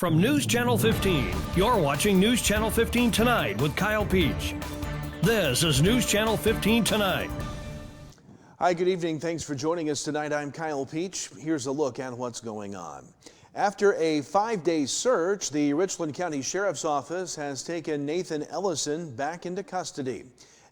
From News Channel 15, you're watching News Channel 15 Tonight with Kyle Peach. This is News Channel 15 Tonight. Hi, good evening. Thanks for joining us tonight. I'm Kyle Peach. Here's a look at what's going on. After a 5-day search, the Richland County Sheriff's Office has taken Nathan Ellison back into custody.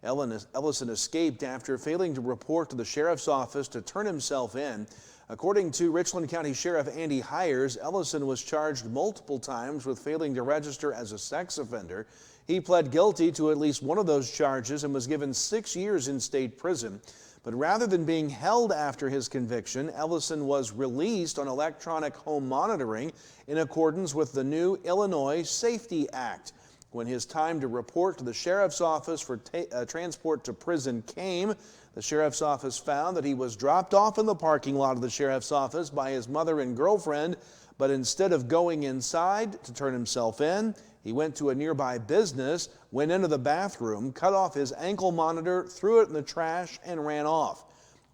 Ellison escaped after failing to report to the Sheriff's Office to turn himself in. According to Richland County Sheriff Andy Hires, Ellison was charged multiple times with failing to register as a sex offender. He pled guilty to at least one of those charges and was given 6 years in state prison. But rather than being held after his conviction, Ellison was released on electronic home monitoring in accordance with the new Illinois Safety Act. When his time to report to the Sheriff's Office for transport to prison came, the Sheriff's Office found that he was dropped off in the parking lot of the Sheriff's Office by his mother and girlfriend, but instead of going inside to turn himself in, he went to a nearby business, went into the bathroom, cut off his ankle monitor, threw it in the trash, and ran off.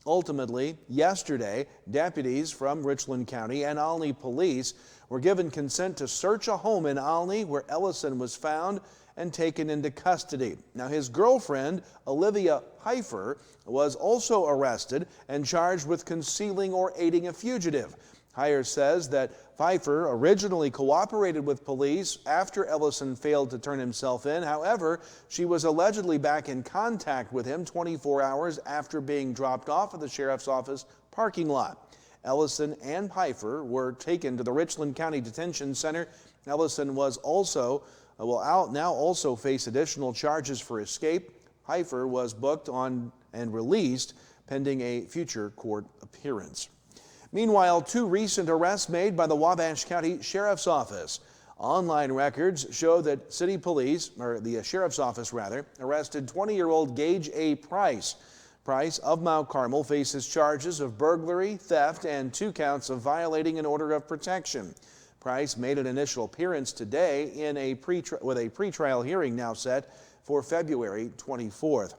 Ultimately, yesterday, deputies from Richland County and Olney Police were given consent to search a home in Olney where Ellison was found and taken into custody. Now, his girlfriend, Olivia Pfeiffer, was also arrested and charged with concealing or aiding a fugitive. Hires says that Pfeiffer originally cooperated with police after Ellison failed to turn himself in. However, she was allegedly back in contact with him 24 hours after being dropped off at the Sheriff's Office parking lot. Ellison and Pfeiffer were taken to the Richland County Detention Center. Ellison was now also face additional charges for escape. Pfeiffer was booked on and released pending a future court appearance. Meanwhile, 2 recent arrests made by the Wabash County Sheriff's Office. Online records show that the Sheriff's Office arrested 20-year-old Gage A. Price. Price of Mount Carmel faces charges of burglary, theft, and 2 counts of violating an order of protection. Price made an initial appearance today with a pretrial hearing now set for February 24th.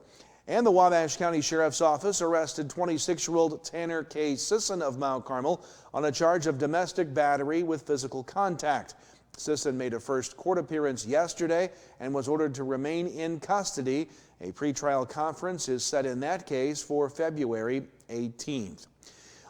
And the Wabash County Sheriff's Office arrested 26-year-old Tanner K. Sisson of Mount Carmel on a charge of domestic battery with physical contact. Sisson made a first court appearance yesterday and was ordered to remain in custody. A pretrial conference is set in that case for February 18th.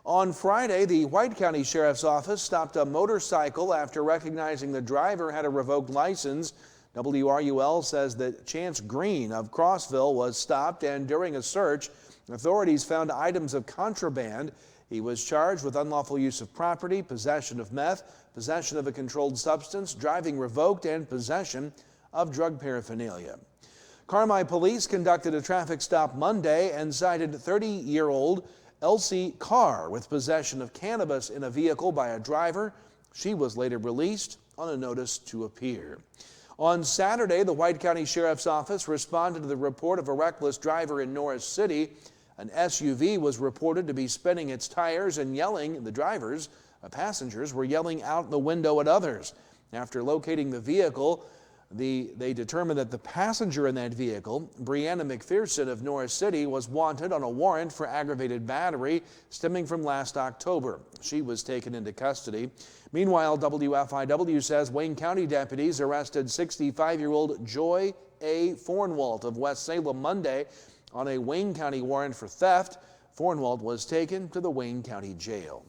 On Friday, the White County Sheriff's Office stopped a motorcycle after recognizing the driver had a revoked license. WRUL says that Chance Green of Crossville was stopped, and during a search, authorities found items of contraband. He was charged with unlawful use of property, possession of meth, possession of a controlled substance, driving revoked, and possession of drug paraphernalia. Carmi Police conducted a traffic stop Monday and cited 30-year-old Elsie Carr with possession of cannabis in a vehicle by a driver. She was later released on a notice to appear. On Saturday, the White County Sheriff's Office responded to the report of a reckless driver in Norris City. An SUV was reported to be spinning its tires and yelling. Passengers were yelling out the window at others. After locating the vehicle, they determined that the passenger in that vehicle, Brianna McPherson of Norris City, was wanted on a warrant for aggravated battery stemming from last October. She was taken into custody. Meanwhile, WFIW says Wayne County deputies arrested 65-year-old Joy A. Fornwalt of West Salem Monday on a Wayne County warrant for theft. Fornwalt was taken to the Wayne County Jail.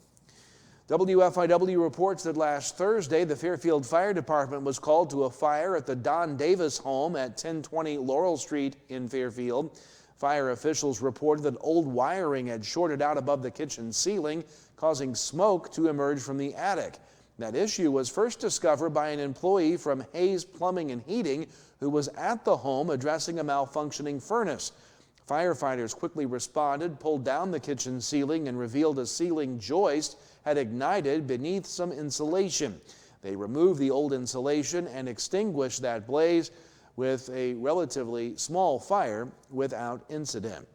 WFIW reports that last Thursday, the Fairfield Fire Department was called to a fire at the Don Davis home at 1020 Laurel Street in Fairfield. Fire officials reported that old wiring had shorted out above the kitchen ceiling, causing smoke to emerge from the attic. That issue was first discovered by an employee from Hayes Plumbing and Heating who was at the home addressing a malfunctioning furnace. Firefighters quickly responded, pulled down the kitchen ceiling, and revealed a ceiling joist had ignited beneath some insulation. They removed the old insulation and extinguished that blaze with a relatively small fire without incident.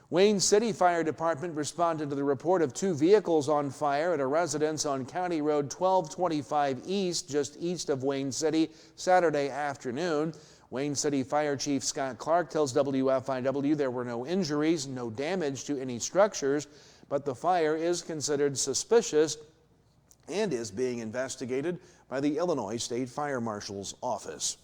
Wayne City Fire Department responded to the report of 2 vehicles on fire at a residence on County Road 1225 East, just east of Wayne City, Saturday afternoon. Wayne City Fire Chief Scott Clark tells WFIW there were no injuries, no damage to any structures, but the fire is considered suspicious and is being investigated by the Illinois State Fire Marshal's Office.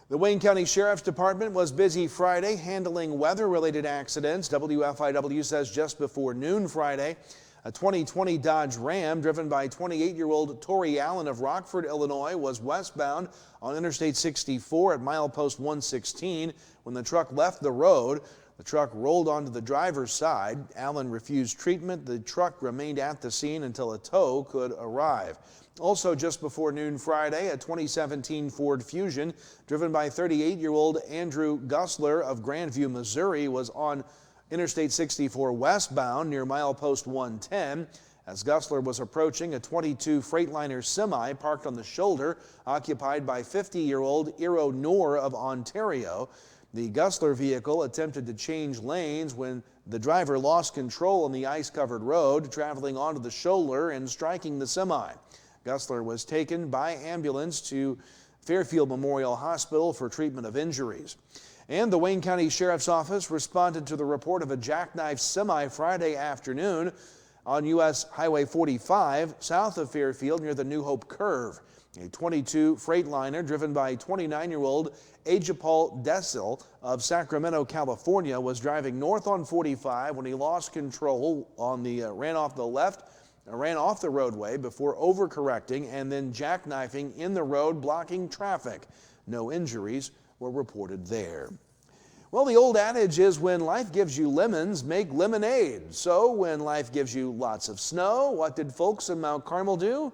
The Wayne County Sheriff's Department was busy Friday handling weather-related accidents. WFIW says just before noon Friday, a 2020 Dodge Ram driven by 28-year-old Tori Allen of Rockford, Illinois, was westbound on Interstate 64 at milepost 116 when the truck left the road. The truck rolled onto the driver's side. Allen refused treatment. The truck remained at the scene until a tow could arrive. Also just before noon Friday, a 2017 Ford Fusion driven by 38-year-old Andrew Gussler of Grandview, Missouri was on Interstate 64 westbound near milepost 110 as Gussler was approaching a 22 Freightliner semi parked on the shoulder occupied by 50-year-old Eero Noor of Ontario. The Gussler vehicle attempted to change lanes when the driver lost control on the ice-covered road, traveling onto the shoulder and striking the semi. Gussler was taken by ambulance to Fairfield Memorial Hospital for treatment of injuries. And the Wayne County Sheriff's Office responded to the report of a jackknife semi Friday afternoon on U.S. Highway 45 south of Fairfield near the New Hope Curve. A 22 Freightliner driven by 29-year-old Ajapal Desil of Sacramento, California was driving north on 45 when he lost control ran off the roadway before overcorrecting and then jackknifing in the road, blocking traffic. No injuries were reported there. Well, the old adage is when life gives you lemons, make lemonade. So when life gives you lots of snow, what did folks in Mount Carmel do?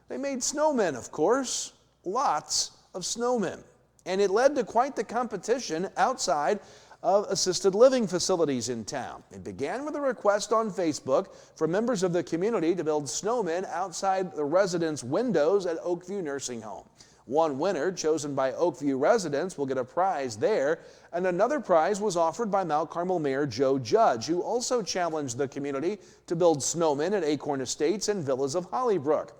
They made snowmen, of course, lots of snowmen. And it led to quite the competition outside of assisted living facilities in town. It began with a request on Facebook for members of the community to build snowmen outside the residents' windows at Oakview Nursing Home. One winner, chosen by Oakview residents, will get a prize there, and another prize was offered by Mount Carmel Mayor Joe Judge, who also challenged the community to build snowmen at Acorn Estates and Villas of Hollybrook.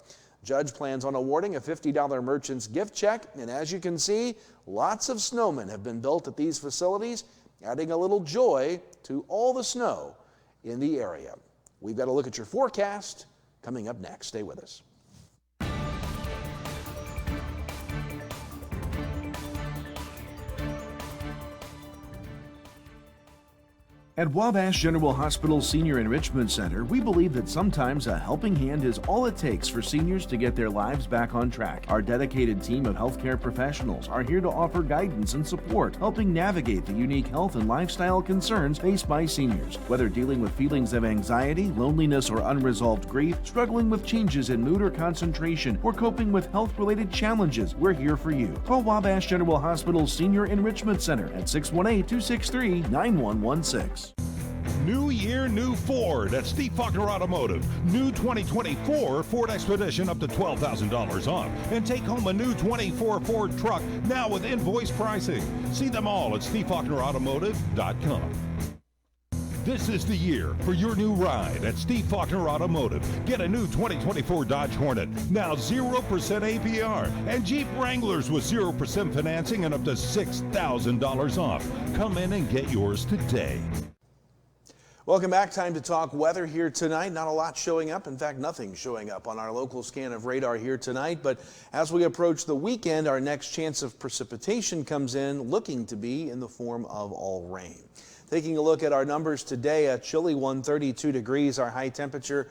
Judge plans on awarding a $50 merchant's gift check, and as you can see, lots of snowmen have been built at these facilities, adding a little joy to all the snow in the area. We've got a look at your forecast coming up next. Stay with us. At Wabash General Hospital Senior Enrichment Center, we believe that sometimes a helping hand is all it takes for seniors to get their lives back on track. Our dedicated team of healthcare professionals are here to offer guidance and support, helping navigate the unique health and lifestyle concerns faced by seniors. Whether dealing with feelings of anxiety, loneliness, or unresolved grief, struggling with changes in mood or concentration, or coping with health-related challenges, we're here for you. Call Wabash General Hospital Senior Enrichment Center at 618-263-9116. New year, new Ford at Steve Faulkner Automotive. New 2024 Ford Expedition up to $12,000 off. And take home a new 24 Ford truck now with invoice pricing. See them all at SteveFaulknerAutomotive.com. This is the year for your new ride at Steve Faulkner Automotive. Get a new 2024 Dodge Hornet, now 0% APR, and Jeep Wranglers with 0% financing and up to $6,000 off. Come in and get yours today. Welcome back. Time to talk weather here tonight. Not a lot showing up. In fact, nothing showing up on our local scan of radar here tonight. But as we approach the weekend, our next chance of precipitation comes in, looking to be in the form of all rain. Taking a look at our numbers today, a chilly 132 degrees, our high temperature.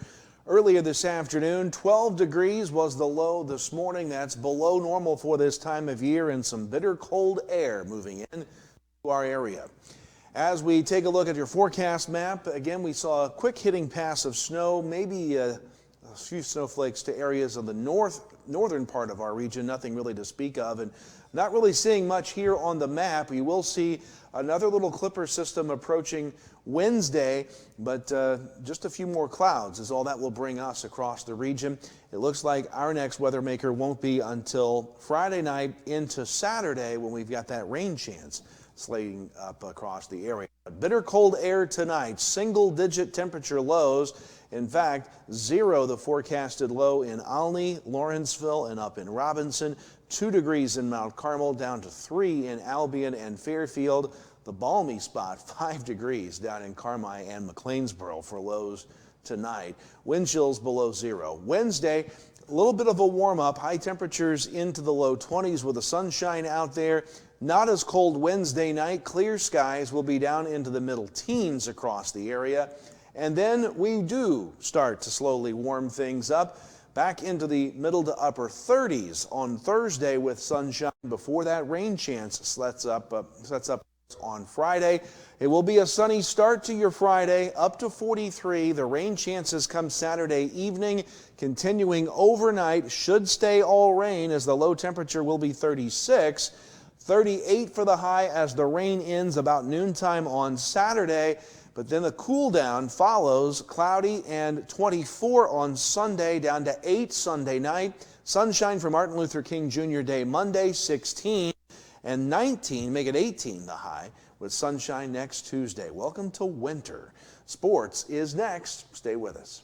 Earlier this afternoon, 12 degrees was the low this morning. That's below normal for this time of year, and some bitter cold air moving in to our area. As we take a look at your forecast map, again, we saw a quick hitting pass of snow, maybe a few snowflakes to areas of the northern part of our region, nothing really to speak of, and not really seeing much here on the map. We will see another little clipper system approaching Wednesday, but just a few more clouds is all that will bring us across the region. It looks like our next weather maker won't be until Friday night into Saturday when we've got that rain chance slating up across the area. Bitter cold air tonight, single-digit temperature lows. In fact, 0 the forecasted low in Olney, Lawrenceville, and up in Robinson. 2 degrees in Mount Carmel, down to 3 in Albion and Fairfield. The balmy spot, 5 degrees down in Carmi and McLeansboro for lows tonight. Wind chills below 0. Wednesday, A little bit of a warm up, high temperatures into the low 20s with the sunshine out there. Not as cold Wednesday night. Clear skies will be down into the middle teens across the area. And then we do start to slowly warm things up back into the middle to upper 30s on Thursday with sunshine before that rain chance sets up on Friday. It will be a sunny start to your Friday, up to 43. The rain chances come Saturday evening, continuing overnight. Should stay all rain as the low temperature will be 36. 38 for the high as the rain ends about noontime on Saturday. But then the cool down follows, cloudy and 24 on Sunday, down to 8 Sunday night. Sunshine for Martin Luther King Jr. Day Monday, 16 and 19, make it 18 the high, with sunshine next Tuesday. Welcome to winter. Sports is next. Stay with us.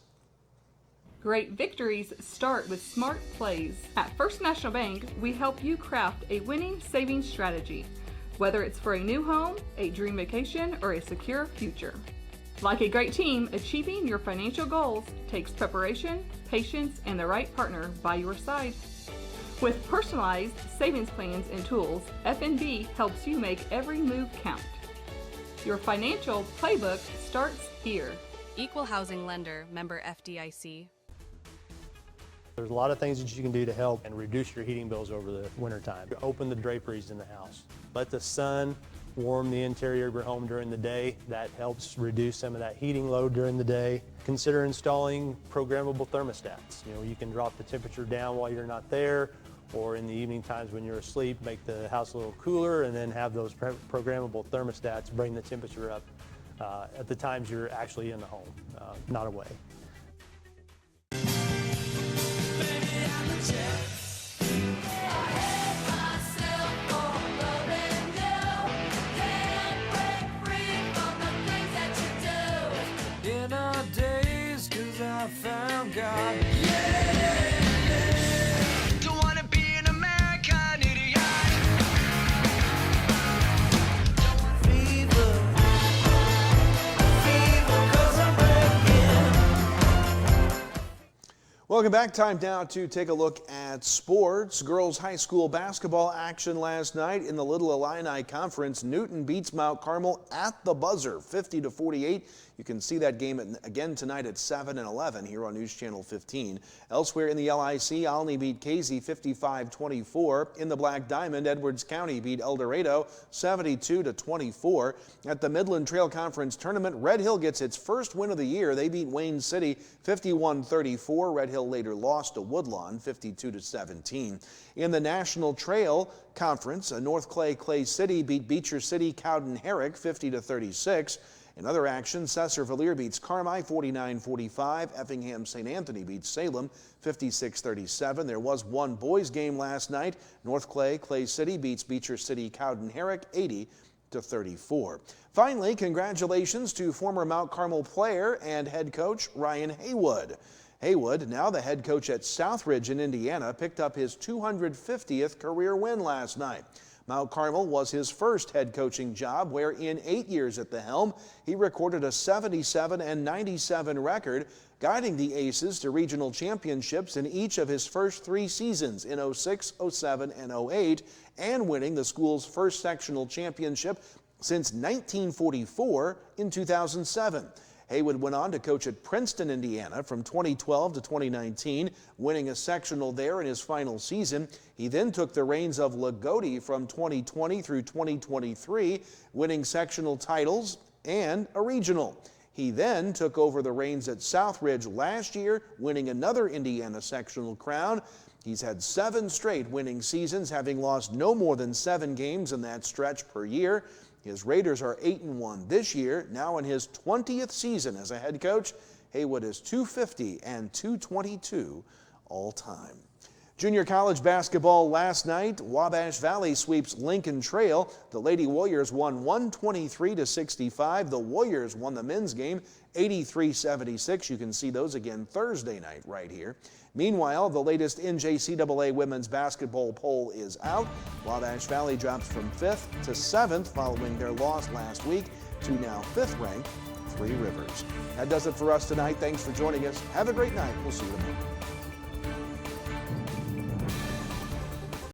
Great victories start with smart plays. At First National Bank, we help you craft a winning savings strategy, whether it's for a new home, a dream vacation, or a secure future. Like a great team, achieving your financial goals takes preparation, patience, and the right partner by your side. With personalized savings plans and tools, FNB helps you make every move count. Your financial playbook starts here. Equal housing lender, member FDIC. There's a lot of things that you can do to help and reduce your heating bills over the wintertime. Open the draperies in the house. Let the sun warm the interior of your home during the day. That helps reduce some of that heating load during the day. Consider installing programmable thermostats. You can drop the temperature down while you're not there, or in the evening times when you're asleep, make the house a little cooler, and then have those programmable thermostats bring the temperature up at the times you're actually in the home, not away. In our days, 'cause I found God. Don't wanna be an American idiot. Fever, 'cause I'm breaking. Welcome back. Time now to take a look at sports. Girls high school basketball action last night in the Little Illini Conference. Newton beats Mount Carmel at the buzzer, 50-48. You can see that game again tonight at 7 and 11 here on News Channel 15. Elsewhere in the LIC, Olney beat Casey 55-24. In the Black Diamond, Edwards County beat El Dorado 72-24. At the Midland Trail Conference Tournament, Red Hill gets its first win of the year. They beat Wayne City 51-34. Red Hill later lost to Woodlawn 52-17. In the National Trail Conference, North Clay City beat Beecher City Cowden Herrick 50-36. In other action, Cesar-Valier beats Carmi 49-45. Effingham St. Anthony beats Salem 56-37. There was one boys game last night. North Clay City beats Beecher City Cowden Herrick 80-34. Finally, congratulations to former Mount Carmel player and head coach Ryan Haywood. Haywood, now the head coach at Southridge in Indiana, picked up his 250th career win last night. Mount Carmel was his first head coaching job, where in 8 years at the helm, he recorded a 77-97 record, guiding the Aces to regional championships in each of his first 3 seasons in 06, 07, and 08, and winning the school's first sectional championship since 1944 in 2007. Haywood went on to coach at Princeton, Indiana from 2012 to 2019, winning a sectional there in his final season. He then took the reins of Lagodi from 2020 through 2023, winning sectional titles and a regional. He then took over the reins at Southridge last year, winning another Indiana sectional crown. He's had 7 straight winning seasons, having lost no more than 7 games in that stretch per year. His Raiders are 8-1 this year. Now in his 20th season as a head coach, Haywood is 250 and 222 all time. Junior college basketball last night. Wabash Valley sweeps Lincoln Trail. The Lady Warriors won 123-65. The Warriors won the men's game 83-76. You can see those again Thursday night right here. Meanwhile, the latest NJCAA women's basketball poll is out. Wabash Valley drops from 5th to 7th following their loss last week to now 5th ranked Three Rivers. That does it for us tonight. Thanks for joining us. Have a great night. We'll see you tomorrow.